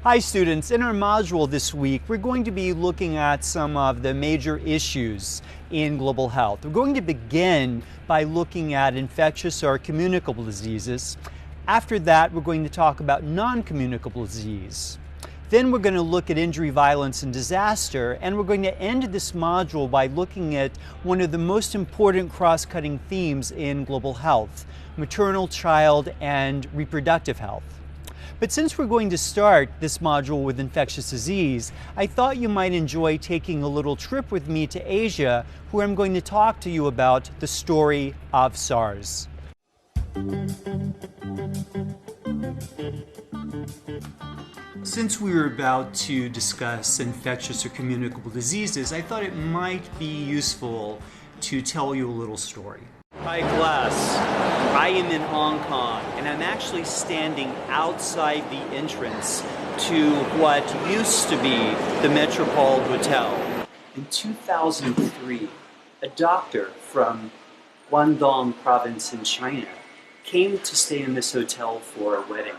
Hi students, in our module this week we're going to be looking at some of the major issues in global health. We're going to begin by looking at infectious or communicable diseases. After that we're going to talk about non-communicable disease. Then we're going to look at injury, violence, and disaster, and we're going to end this module by looking at one of the most important cross-cutting themes in global health: maternal, child, and reproductive health. But since we're going to start this module with infectious disease, I thought you might enjoy taking a little trip with me to Asia, where I'm going to talk to you about the story of SARS. Since we were about to discuss infectious or communicable diseases, I thought it might be useful to tell you a little story. Hi class, I am in Hong Kong and I'm actually standing outside the entrance to what used to be the Metropole Hotel. In 2003, a doctor from Guangdong province in China came to stay in this hotel for a wedding.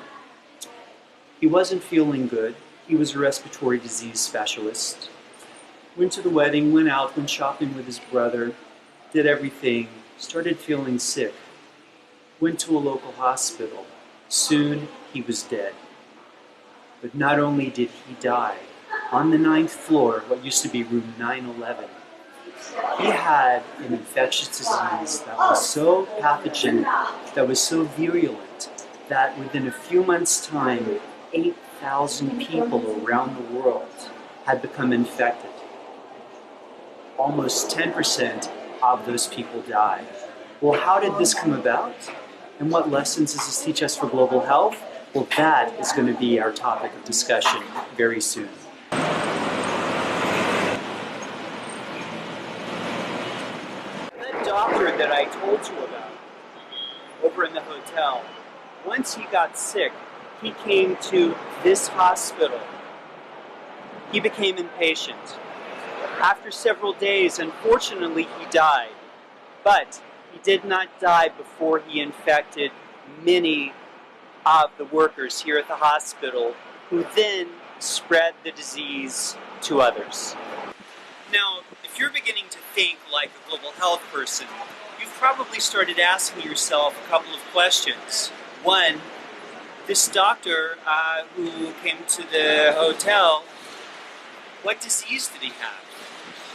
He wasn't feeling good. He was a respiratory disease specialist. Went to the wedding, went out, went shopping with his brother, did everything, started feeling sick. Went to a local hospital. Soon he was dead. But not only did he die, on the 9th floor, what used to be room 911, he had an infectious disease that was so pathogenic, that was so virulent, that within a few months' time, 8,000 people around the world had become infected. Almost 10% of those people died. Well, how did this come about? And what lessons does this teach us for global health? Well, that is going to be our topic of discussion very soon. That doctor that I told you about over in the hotel, once he got sick, he came to this hospital. He became impatient. After several days, unfortunately, he died. But he did not die before he infected many of the workers here at the hospital, who then spread the disease to others. Now, if you're beginning to think like a global health person, you've probably started asking yourself a couple of questions. One, this doctor who came to the hotel, what disease did he have?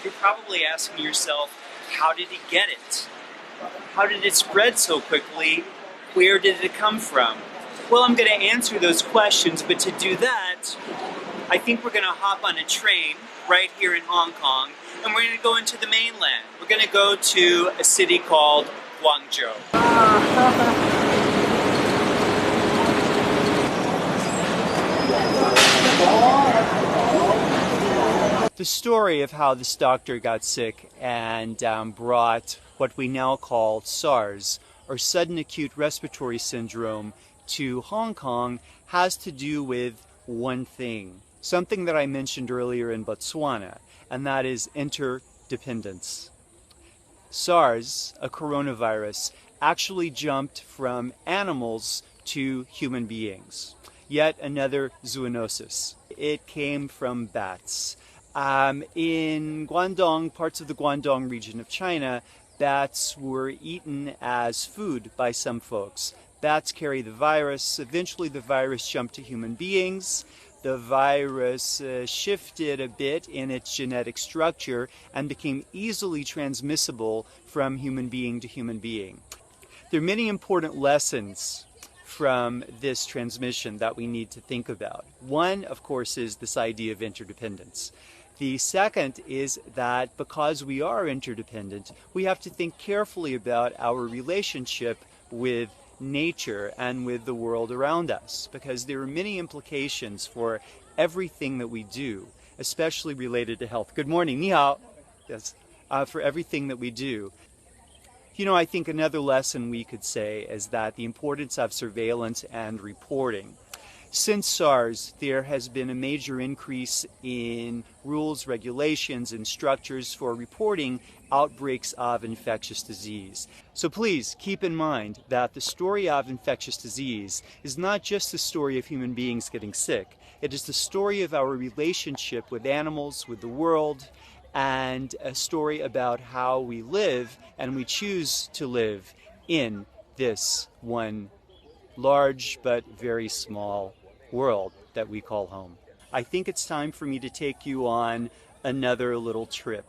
You're probably asking yourself, how did he get it? How did it spread so quickly? Where did it come from? Well, I'm going to answer those questions, but to do that, I think we're going to hop on a train right here in Hong Kong, and we're going to go into the mainland. We're going to go to a city called Guangzhou. The story of how this doctor got sick and brought what we now call SARS, or sudden acute respiratory syndrome, to Hong Kong has to do with one thing, something that I mentioned earlier in Botswana, and that is interdependence. SARS, a coronavirus, actually jumped from animals to human beings. Yet another zoonosis. It came from bats. In Guangdong, parts of the Guangdong region of China, bats were eaten as food by some folks. Bats carry the virus. Eventually the virus jumped to human beings. The virus shifted a bit in its genetic structure and became easily transmissible from human being to human being. There are many important lessons from this transmission that we need to think about. One, of course, is this idea of interdependence. The second is that because we are interdependent, we have to think carefully about our relationship with nature and with the world around us, because there are many implications for everything that we do, especially related to health. Good morning, ni hao. Yes, for everything that we do. You know, I think another lesson we could say is that the importance of surveillance and reporting. Since SARS, there has been a major increase in rules, regulations, and structures for reporting outbreaks of infectious disease. So please keep in mind that the story of infectious disease is not just the story of human beings getting sick. It is the story of our relationship with animals, with the world, and a story about how we live and we choose to live in this one large but very small world that we call home. I think it's time for me to take you on another little trip.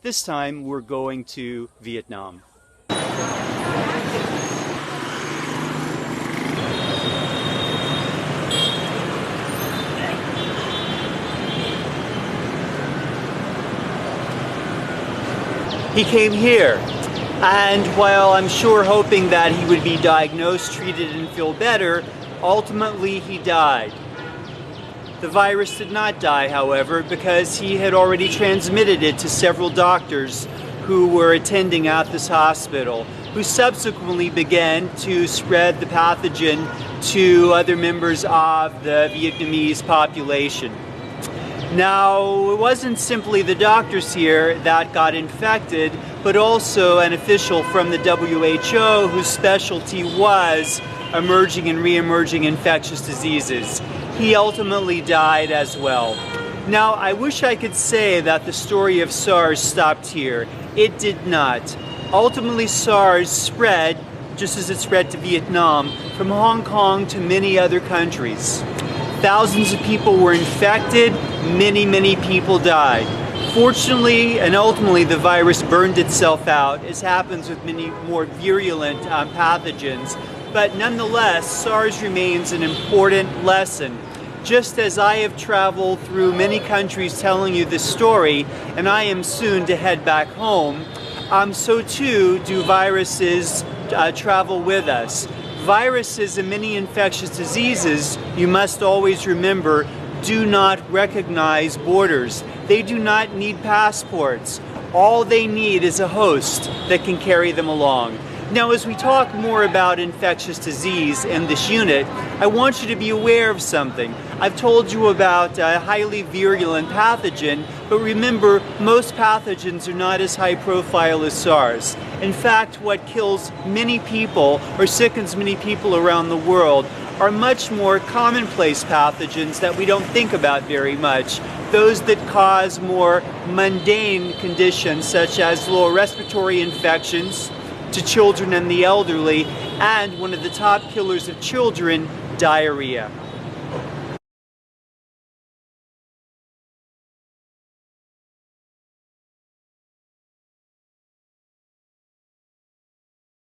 This time we're going to Vietnam. He came here, and while I'm sure hoping that he would be diagnosed, treated, and feel better, ultimately he died. The virus did not die, however, because he had already transmitted it to several doctors who were attending at this hospital, who subsequently began to spread the pathogen to other members of the Vietnamese population. Now, it wasn't simply the doctors here that got infected, but also an official from the WHO whose specialty was emerging and re-emerging infectious diseases. He ultimately died as well. Now, I wish I could say that the story of SARS stopped here. It did not. Ultimately, SARS spread, just as it spread to Vietnam, from Hong Kong to many other countries. Thousands of people were infected, many people died. Fortunately and ultimately the virus burned itself out, as happens with many more virulent pathogens, but nonetheless SARS remains an important lesson. Just as I have traveled through many countries telling you this story, and I am soon to head back home, so too do viruses travel with us. Viruses and many infectious diseases, you must always remember, do not recognize borders. They do not need passports. All they need is a host that can carry them along. Now, as we talk more about infectious disease in this unit, I want you to be aware of something. I've told you about a highly virulent pathogen, but remember, most pathogens are not as high profile as SARS. In fact, what kills many people or sickens many people around the world are much more commonplace pathogens that we don't think about very much. Those that cause more mundane conditions such as lower respiratory infections to children and the elderly, and one of the top killers of children, diarrhea.